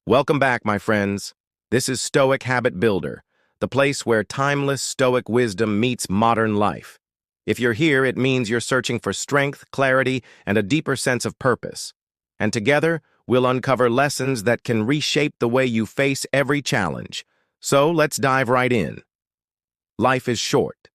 Welcome back, my friends. This is Stoic Habit Builder, the place where timeless Stoic wisdom meets modern life. If you're here, it means you're searching for strength, clarity, and a deeper sense of purpose. And together, we'll uncover lessons that can reshape the way you face every challenge. So let's dive right in. Life is short,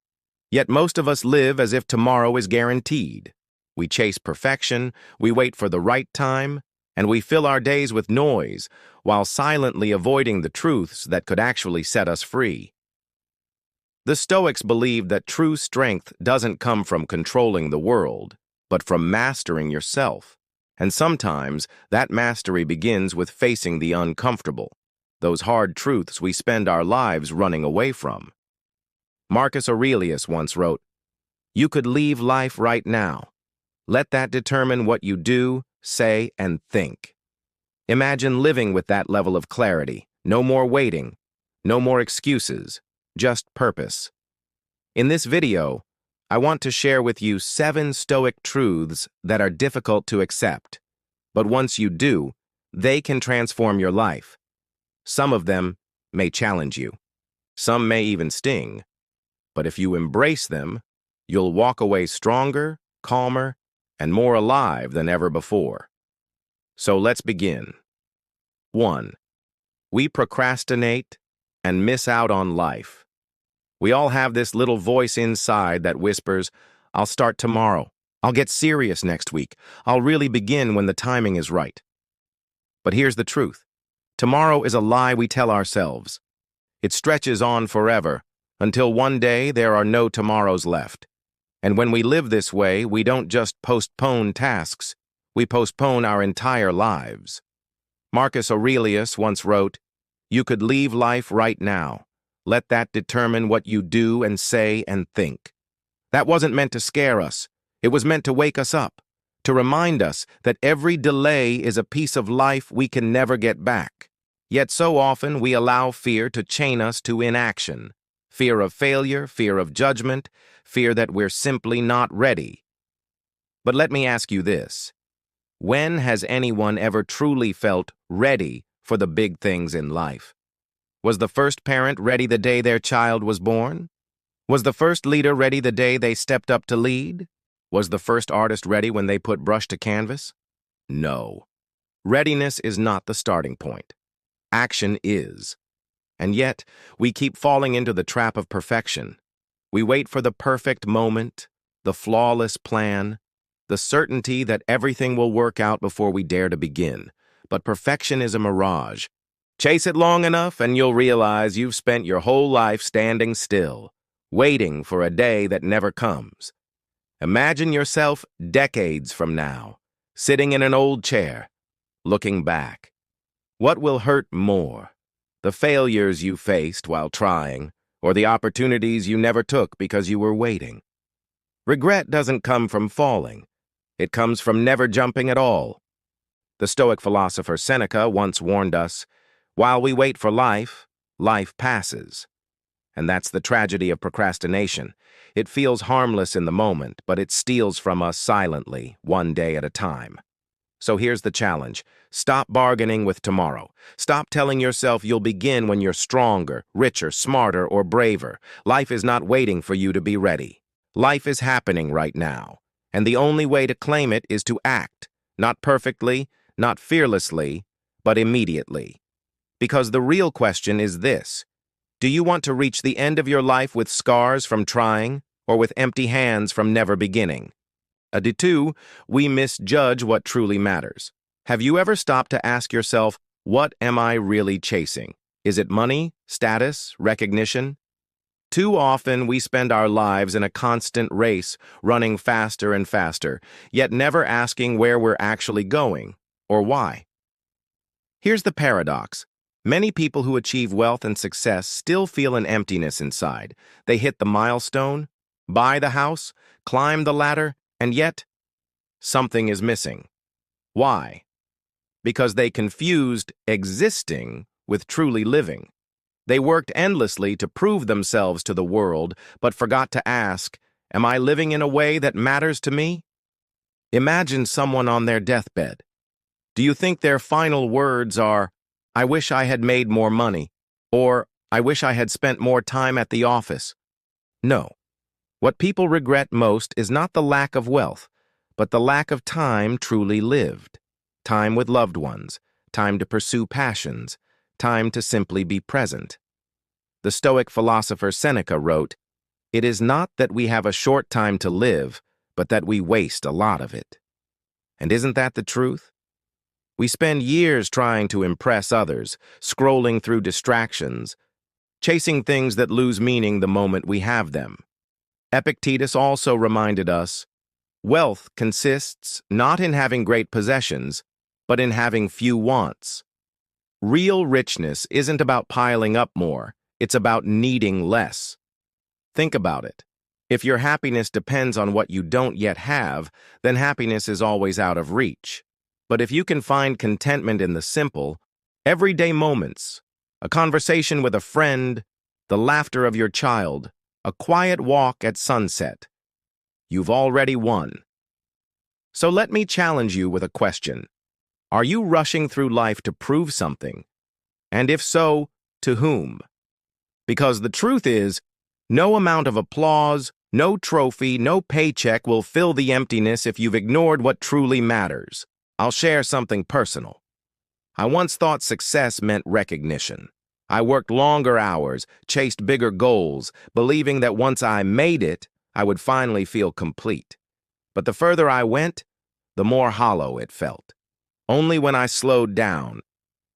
yet most of us live as if tomorrow is guaranteed. We chase perfection, we wait for the right time, and we fill our days with noise while silently avoiding the truths that could actually set us free. The Stoics believed that true strength doesn't come from controlling the world, but from mastering yourself. And sometimes that mastery begins with facing the uncomfortable, those hard truths we spend our lives running away from. Marcus Aurelius once wrote, "You could leave life right now. Let that determine what you do, say, and think." Imagine living with that level of clarity. No more waiting, no more excuses, just purpose. In this video, I want to share with you 7 Stoic truths that are difficult to accept, but once you do, they can transform your life. Some of them may challenge you. Some may even sting. But if you embrace them, you'll walk away stronger, calmer, and more alive than ever before. So let's begin. 1. We procrastinate and miss out on life. We all have this little voice inside that whispers, "I'll start tomorrow. I'll get serious next week. I'll really begin when the timing is right." But here's the truth. Tomorrow is a lie we tell ourselves. It stretches on forever, until one day there are no tomorrows left. And when we live this way, we don't just postpone tasks, we postpone our entire lives. Marcus Aurelius once wrote, "You could leave life right now. Let that determine what you do and say and think." That wasn't meant to scare us. It was meant to wake us up, to remind us that every delay is a piece of life we can never get back. Yet so often we allow fear to chain us to inaction. Fear of failure, fear of judgment, fear that we're simply not ready. But let me ask you this. When has anyone ever truly felt ready for the big things in life? Was the first parent ready the day their child was born? Was the first leader ready the day they stepped up to lead? Was the first artist ready when they put brush to canvas? No. Readiness is not the starting point. Action is. And yet, we keep falling into the trap of perfection. We wait for the perfect moment, the flawless plan, the certainty that everything will work out before we dare to begin. But perfection is a mirage. Chase it long enough and you'll realize you've spent your whole life standing still, waiting for a day that never comes. Imagine yourself decades from now, sitting in an old chair, looking back. What will hurt more? The failures you faced while trying, or the opportunities you never took because you were waiting? Regret doesn't come from falling. It comes from never jumping at all. The Stoic philosopher Seneca once warned us, "While we wait for life, life passes." And that's the tragedy of procrastination. It feels harmless in the moment, but it steals from us silently, one day at a time. So here's the challenge. Stop bargaining with tomorrow. Stop telling yourself you'll begin when you're stronger, richer, smarter, or braver. Life is not waiting for you to be ready. Life is happening right now. And the only way to claim it is to act. Not perfectly, not fearlessly, but immediately. Because the real question is this. Do you want to reach the end of your life with scars from trying, or with empty hands from never beginning? At 2, we misjudge what truly matters. Have you ever stopped to ask yourself, what am I really chasing? Is it money, status, recognition? Too often we spend our lives in a constant race, running faster and faster, yet never asking where we're actually going, or why. Here's the paradox. Many people who achieve wealth and success still feel an emptiness inside. They hit the milestone, buy the house, climb the ladder, and yet, something is missing. Why? Because they confused existing with truly living. They worked endlessly to prove themselves to the world, but forgot to ask, am I living in a way that matters to me? Imagine someone on their deathbed. Do you think their final words are, I wish I had made more money, or I wish I had spent more time at the office. No. What people regret most is not the lack of wealth, but the lack of time truly lived. Time with loved ones, time to pursue passions, time to simply be present. The Stoic philosopher Seneca wrote, "It is not that we have a short time to live, but that we waste a lot of it." And isn't that the truth? We spend years trying to impress others, scrolling through distractions, chasing things that lose meaning the moment we have them. Epictetus also reminded us, wealth consists not in having great possessions, but in having few wants. Real richness isn't about piling up more, it's about needing less. Think about it. If your happiness depends on what you don't yet have, then happiness is always out of reach. But if you can find contentment in the simple, everyday moments, a conversation with a friend, the laughter of your child, a quiet walk at sunset, you've already won. So let me challenge you with a question. Are you rushing through life to prove something? And if so, to whom? Because the truth is, no amount of applause, no trophy, no paycheck will fill the emptiness if you've ignored what truly matters. I'll share something personal. I once thought success meant recognition. I worked longer hours, chased bigger goals, believing that once I made it, I would finally feel complete. But the further I went, the more hollow it felt. Only when I slowed down,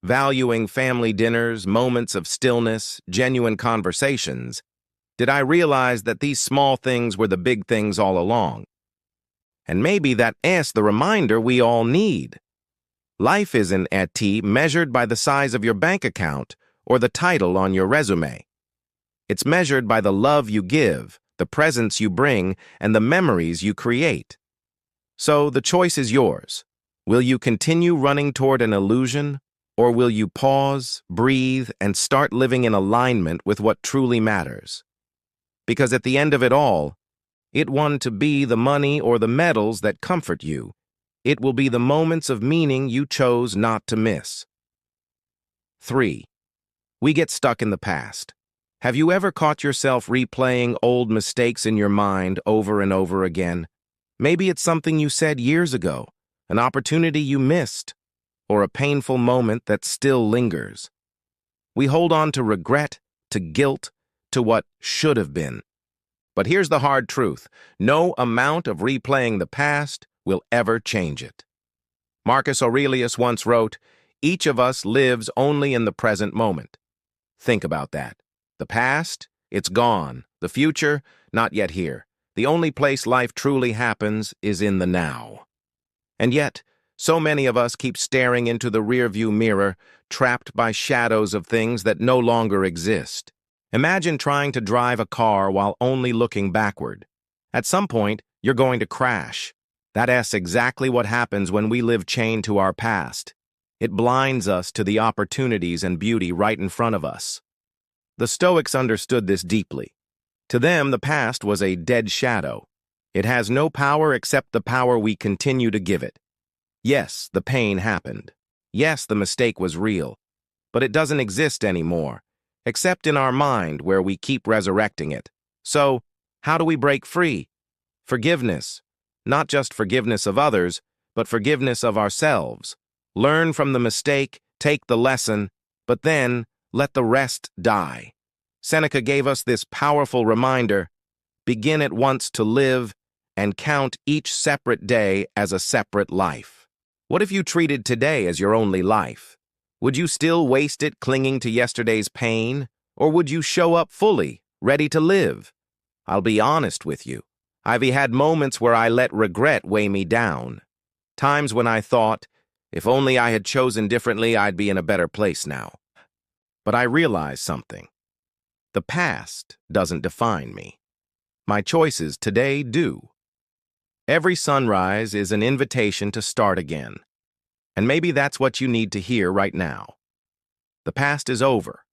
valuing family dinners, moments of stillness, genuine conversations, did I realize that these small things were the big things all along. And maybe that is the reminder we all need. Life isn't measured by the size of your bank account or the title on your resume. It's measured by the love you give, the presence you bring, and the memories you create. So the choice is yours. Will you continue running toward an illusion, or will you pause, breathe, and start living in alignment with what truly matters? Because at the end of it all, it won't be the money or the medals that comfort you. It will be the moments of meaning you chose not to miss. 3. We get stuck in the past. Have you ever caught yourself replaying old mistakes in your mind over and over again? Maybe it's something you said years ago, an opportunity you missed, or a painful moment that still lingers. We hold on to regret, to guilt, to what should have been. But here's the hard truth. No amount of replaying the past will ever change it. Marcus Aurelius once wrote, "Each of us lives only in the present moment." Think about that. The past, it's gone. The future, not yet here. The only place life truly happens is in the now. And yet, so many of us keep staring into the rearview mirror, trapped by shadows of things that no longer exist. Imagine trying to drive a car while only looking backward. At some point, you're going to crash. That's exactly what happens when we live chained to our past. It blinds us to the opportunities and beauty right in front of us. The Stoics understood this deeply. To them, the past was a dead shadow. It has no power except the power we continue to give it. Yes, the pain happened. Yes, the mistake was real. But it doesn't exist anymore, except in our mind where we keep resurrecting it. So, how do we break free? Forgiveness. Not just forgiveness of others, but forgiveness of ourselves. Learn from the mistake, take the lesson, but then let the rest die. Seneca gave us this powerful reminder: begin at once to live and count each separate day as a separate life. What if you treated today as your only life? Would you still waste it clinging to yesterday's pain? Or would you show up fully, ready to live? I'll be honest with you. I've had moments where I let regret weigh me down. Times when I thought, if only I had chosen differently, I'd be in a better place now. But I realized something. The past doesn't define me. My choices today do. Every sunrise is an invitation to start again. And maybe that's what you need to hear right now. The past is over.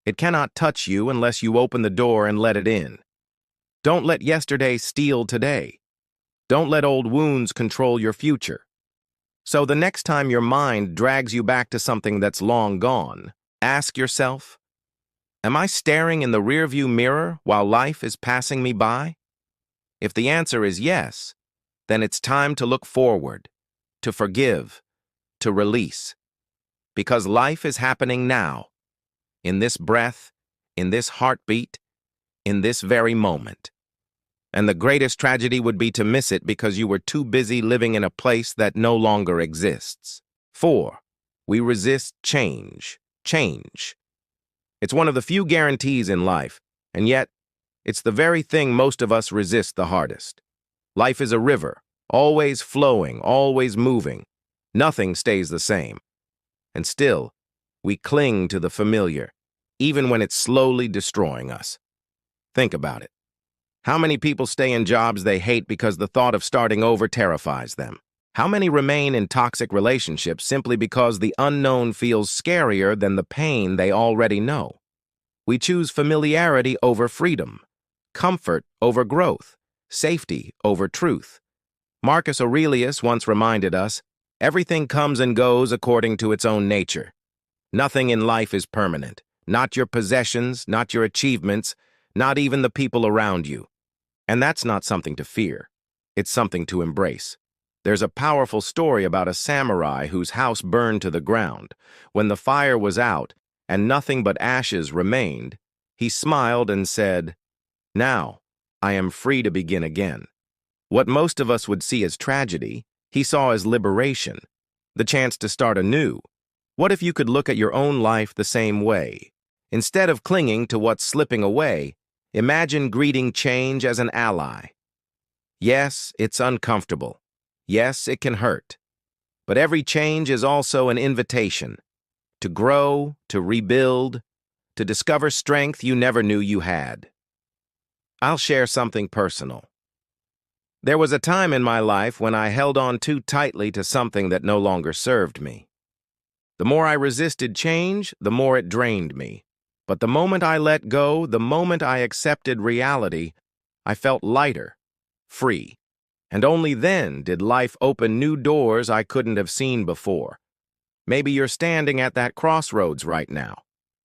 It cannot touch you unless you open the door and let it in. Don't let yesterday steal today. Don't let old wounds control your future. So the next time your mind drags you back to something that's long gone, ask yourself, am I staring in the rearview mirror while life is passing me by? If the answer is yes, then it's time to look forward, to forgive, to release. Because life is happening now, in this breath, in this heartbeat, in this very moment. And the greatest tragedy would be to miss it because you were too busy living in a place that no longer exists. 4. We resist change. Change. It's one of the few guarantees in life, and yet, it's the very thing most of us resist the hardest. Life is a river, always flowing, always moving. Nothing stays the same. And still, we cling to the familiar, even when it's slowly destroying us. Think about it. How many people stay in jobs they hate because the thought of starting over terrifies them? How many remain in toxic relationships simply because the unknown feels scarier than the pain they already know? We choose familiarity over freedom, comfort over growth, safety over truth. Marcus Aurelius once reminded us, everything comes and goes according to its own nature. Nothing in life is permanent, not your possessions, not your achievements, not even the people around you. And that's not something to fear. It's something to embrace. There's a powerful story about a samurai whose house burned to the ground. When the fire was out and nothing but ashes remained, he smiled and said, "Now, I am free to begin again." What most of us would see as tragedy, he saw as liberation, the chance to start anew. What if you could look at your own life the same way? Instead of clinging to what's slipping away, imagine greeting change as an ally. Yes, it's uncomfortable. Yes, it can hurt. But every change is also an invitation to grow, to rebuild, to discover strength you never knew you had. I'll share something personal. There was a time in my life when I held on too tightly to something that no longer served me. The more I resisted change, the more it drained me. But the moment I let go, the moment I accepted reality, I felt lighter, free. And only then did life open new doors I couldn't have seen before. Maybe you're standing at that crossroads right now.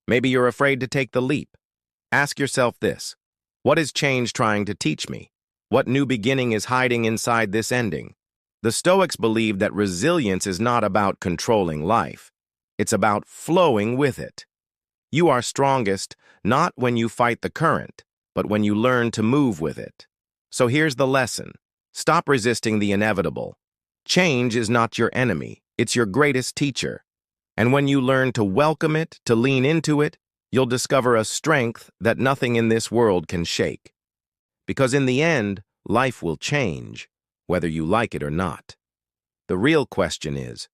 Maybe you're afraid to take the leap. Ask yourself this: what is change trying to teach me? What new beginning is hiding inside this ending? The Stoics believed that resilience is not about controlling life. It's about flowing with it. You are strongest not when you fight the current, but when you learn to move with it. So here's the lesson. Stop resisting the inevitable. Change is not your enemy, it's your greatest teacher. And when you learn to welcome it, to lean into it, you'll discover a strength that nothing in this world can shake. Because in the end, life will change, whether you like it or not. The real question is,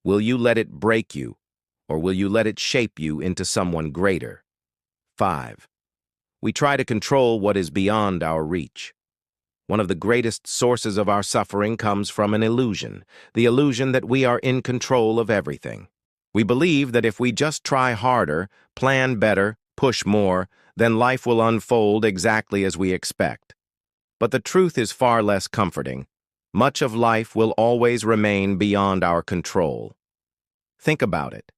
will you let it break you, or will you let it shape you into someone greater? 5. We try to control what is beyond our reach. One of the greatest sources of our suffering comes from an illusion, the illusion that we are in control of everything. We believe that if we just try harder, plan better, push more, then life will unfold exactly as we expect. But the truth is far less comforting. Much of life will always remain beyond our control. Think about it.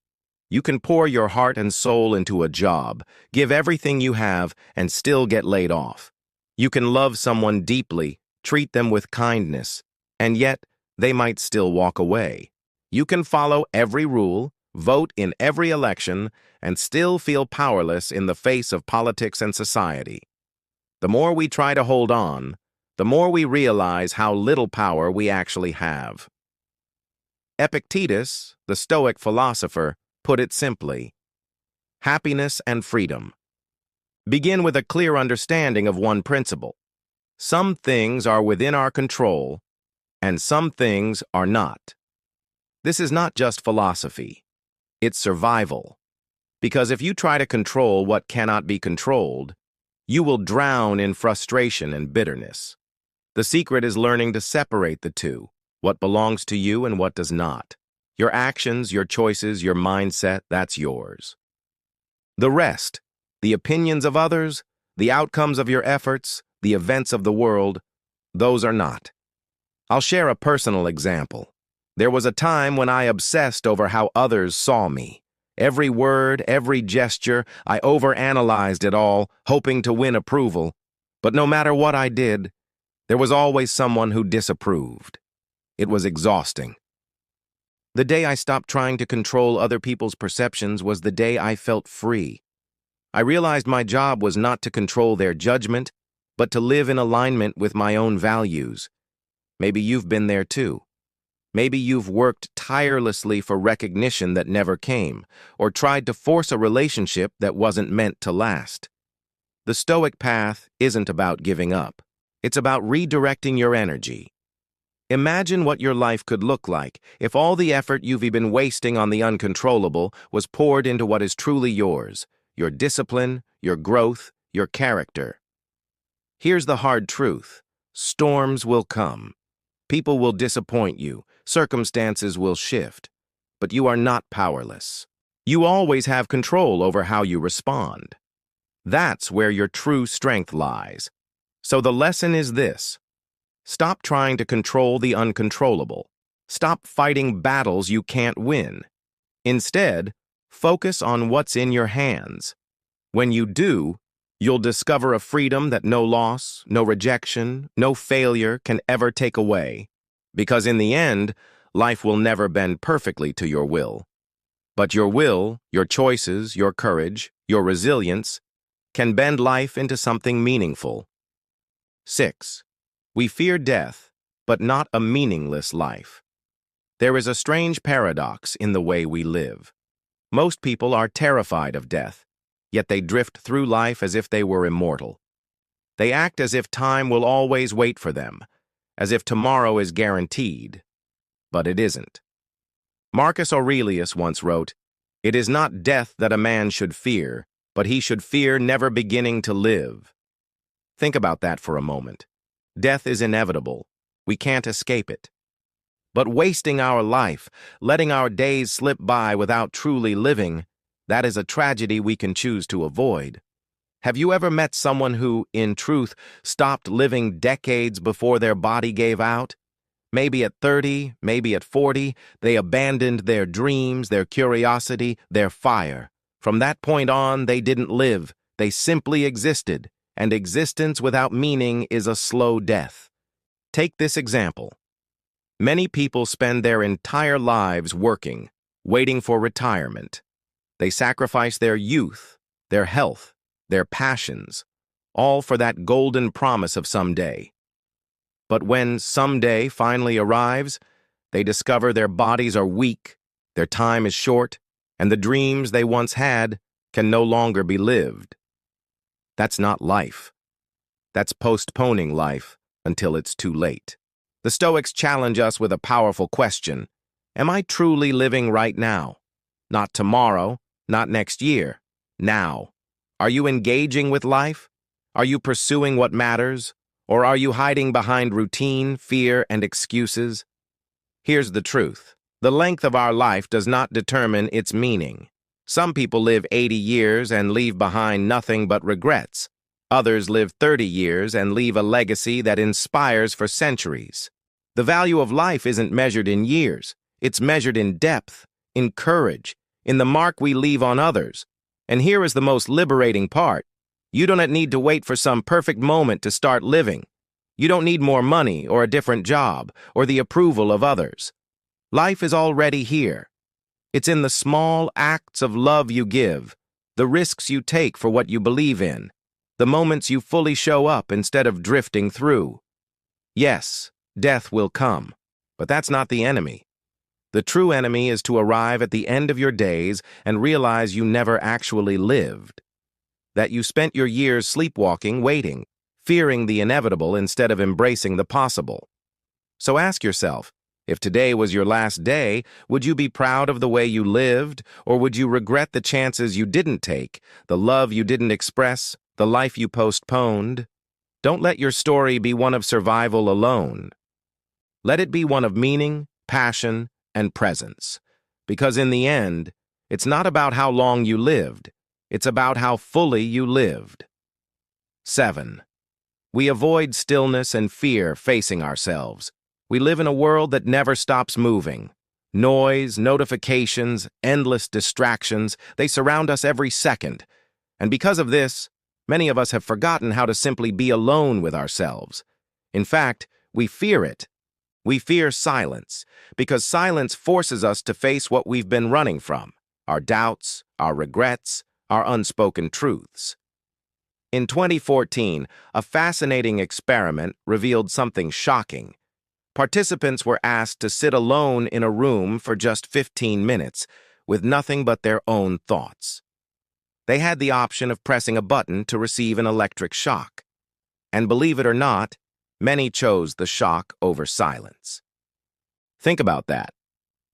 You can pour your heart and soul into a job, give everything you have, and still get laid off. You can love someone deeply, treat them with kindness, and yet they might still walk away. You can follow every rule, vote in every election, and still feel powerless in the face of politics and society. The more we try to hold on, the more we realize how little power we actually have. Epictetus, the Stoic philosopher, put it simply: happiness and freedom begin with a clear understanding of one principle. Some things are within our control, and some things are not. This is not just philosophy. It's survival. Because if you try to control what cannot be controlled, you will drown in frustration and bitterness. The secret is learning to separate the two, what belongs to you and what does not. Your actions, your choices, your mindset, that's yours. The rest, the opinions of others, the outcomes of your efforts, the events of the world, those are not. I'll share a personal example. There was a time when I obsessed over how others saw me. Every word, every gesture, I overanalyzed it all, hoping to win approval. But no matter what I did, there was always someone who disapproved. It was exhausting. The day I stopped trying to control other people's perceptions was the day I felt free. I realized my job was not to control their judgment, but to live in alignment with my own values. Maybe you've been there too. Maybe you've worked tirelessly for recognition that never came, or tried to force a relationship that wasn't meant to last. The Stoic path isn't about giving up. It's about redirecting your energy. Imagine what your life could look like if all the effort you've been wasting on the uncontrollable was poured into what is truly yours, your discipline, your growth, your character. Here's the hard truth. Storms will come. People will disappoint you. Circumstances will shift. But you are not powerless. You always have control over how you respond. That's where your true strength lies. So the lesson is this. Stop trying to control the uncontrollable. Stop fighting battles you can't win. Instead, focus on what's in your hands. When you do, you'll discover a freedom that no loss, no rejection, no failure can ever take away. Because in the end, life will never bend perfectly to your will. But your will, your choices, your courage, your resilience, can bend life into something meaningful. 6. We fear death, but not a meaningless life. There is a strange paradox in the way we live. Most people are terrified of death, yet they drift through life as if they were immortal. They act as if time will always wait for them, as if tomorrow is guaranteed. But it isn't. Marcus Aurelius once wrote, "It is not death that a man should fear, but he should fear never beginning to live." Think about that for a moment. Death is inevitable. We can't escape it. But wasting our life, letting our days slip by without truly living, that is a tragedy we can choose to avoid. Have you ever met someone who, in truth, stopped living decades before their body gave out? Maybe at 30, maybe at 40, they abandoned their dreams, their curiosity, their fire. From that point on, they didn't live. They simply existed. And existence without meaning is a slow death. Take this example. Many people spend their entire lives working, waiting for retirement. They sacrifice their youth, their health, their passions, all for that golden promise of someday. But when someday finally arrives, they discover their bodies are weak, their time is short, and the dreams they once had can no longer be lived. That's not life. That's postponing life until it's too late. The Stoics challenge us with a powerful question. Am I truly living right now? Not tomorrow, not next year. Now. Are you engaging with life? Are you pursuing what matters? Or are you hiding behind routine, fear, and excuses? Here's the truth. The length of our life does not determine its meaning. Some people live 80 years and leave behind nothing but regrets. Others live 30 years and leave a legacy that inspires for centuries. The value of life isn't measured in years. It's measured in depth, in courage, in the mark we leave on others. And here is the most liberating part. You don't need to wait for some perfect moment to start living. You don't need more money or a different job or the approval of others. Life is already here. It's in the small acts of love you give, the risks you take for what you believe in, the moments you fully show up instead of drifting through. Yes, death will come, but that's not the enemy. The true enemy is to arrive at the end of your days and realize you never actually lived, that you spent your years sleepwalking, waiting, fearing the inevitable instead of embracing the possible. So ask yourself, if today was your last day, would you be proud of the way you lived, or would you regret the chances you didn't take, the love you didn't express, the life you postponed? Don't let your story be one of survival alone. Let it be one of meaning, passion, and presence. Because in the end, it's not about how long you lived, it's about how fully you lived. 7. We avoid stillness and fear facing ourselves. We live in a world that never stops moving. Noise, notifications, endless distractions, they surround us every second. And because of this, many of us have forgotten how to simply be alone with ourselves. In fact, we fear it. We fear silence, because silence forces us to face what we've been running from, our doubts, our regrets, our unspoken truths. In 2014, a fascinating experiment revealed something shocking. Participants were asked to sit alone in a room for just 15 minutes, with nothing but their own thoughts. They had the option of pressing a button to receive an electric shock. And believe it or not, many chose the shock over silence. Think about that.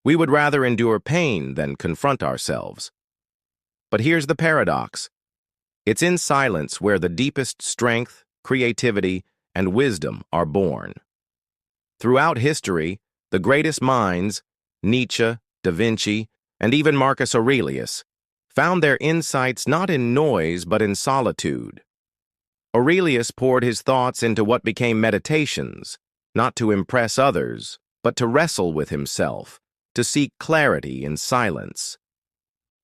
We would rather endure pain than confront ourselves. But here's the paradox. It's in silence where the deepest strength, creativity, and wisdom are born. Throughout history, the greatest minds, Nietzsche, Da Vinci, and even Marcus Aurelius, found their insights not in noise but in solitude. Aurelius poured his thoughts into what became meditations, not to impress others, but to wrestle with himself, to seek clarity in silence.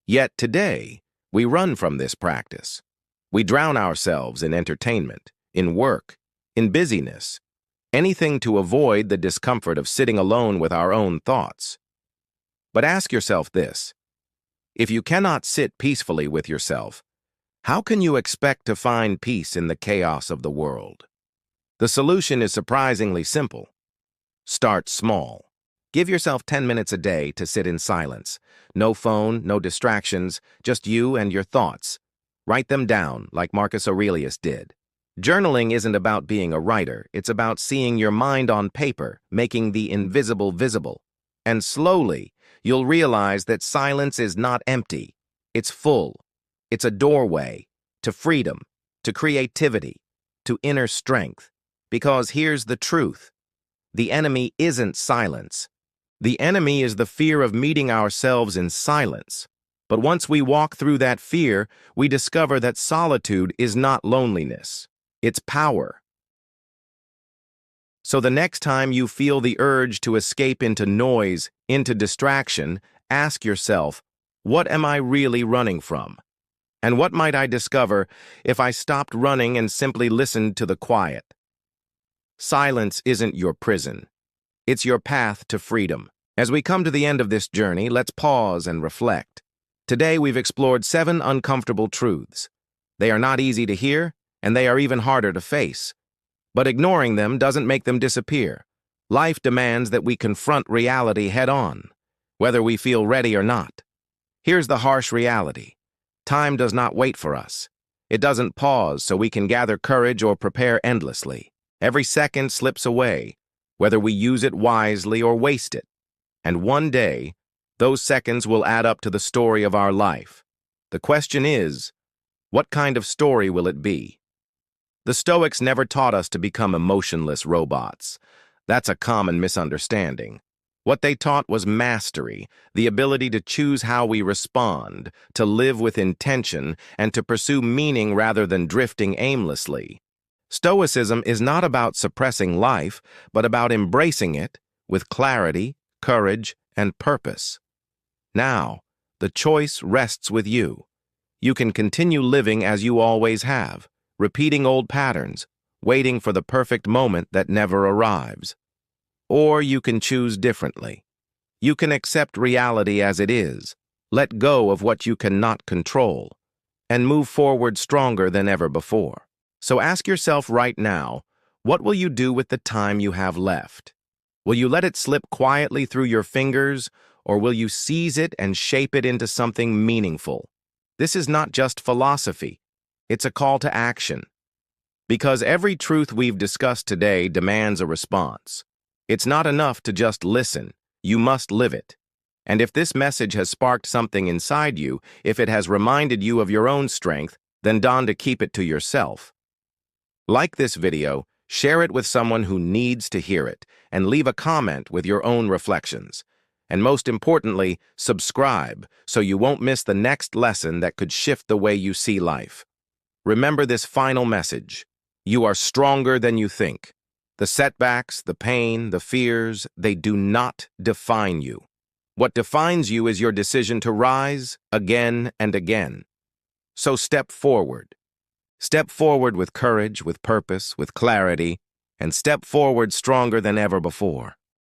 Yet today, we run from this practice. We drown ourselves in entertainment, in work, in busyness, anything to avoid the discomfort of sitting alone with our own thoughts. But ask yourself this: if you cannot sit peacefully with yourself, how can you expect to find peace in the chaos of the world? The solution is surprisingly simple. Start small. Give yourself 10 minutes a day to sit in silence. No phone, no distractions, just you and your thoughts. Write them down like Marcus Aurelius did. Journaling isn't about being a writer, it's about seeing your mind on paper, making the invisible visible. And slowly, you'll realize that silence is not empty, it's full. It's a doorway to freedom, to creativity, to inner strength. Because here's the truth: the enemy isn't silence. The enemy is the fear of meeting ourselves in silence. But once we walk through that fear, we discover that solitude is not loneliness. It's power. So the next time you feel the urge to escape into noise, into distraction, ask yourself, what am I really running from? And what might I discover if I stopped running and simply listened to the quiet? Silence isn't your prison. It's your path to freedom. As we come to the end of this journey, let's pause and reflect. Today we've explored 7 uncomfortable truths. They are not easy to hear, and they are even harder to face. But ignoring them doesn't make them disappear. Life demands that we confront reality head-on, whether we feel ready or not. Here's the harsh reality. Time does not wait for us. It doesn't pause so we can gather courage or prepare endlessly. Every second slips away, whether we use it wisely or waste it. And one day, those seconds will add up to the story of our life. The question is, what kind of story will it be? The Stoics never taught us to become emotionless robots. That's a common misunderstanding. What they taught was mastery, the ability to choose how we respond, to live with intention, and to pursue meaning rather than drifting aimlessly. Stoicism is not about suppressing life, but about embracing it with clarity, courage, and purpose. Now, the choice rests with you. You can continue living as you always have, repeating old patterns, waiting for the perfect moment that never arrives. Or you can choose differently. You can accept reality as it is, let go of what you cannot control, and move forward stronger than ever before. So ask yourself right now, what will you do with the time you have left? Will you let it slip quietly through your fingers, or will you seize it and shape it into something meaningful? This is not just philosophy. It's a call to action. Because every truth we've discussed today demands a response. It's not enough to just listen. You must live it. And if this message has sparked something inside you, if it has reminded you of your own strength, then don to keep it to yourself. Like this video, share it with someone who needs to hear it, and leave a comment with your own reflections. And most importantly, subscribe so you won't miss the next lesson that could shift the way you see life. Remember this final message: you are stronger than you think. The setbacks, the pain, the fears, they do not define you. What defines you is your decision to rise again and again. So step forward. Step forward with courage, with purpose, with clarity, and step forward stronger than ever before.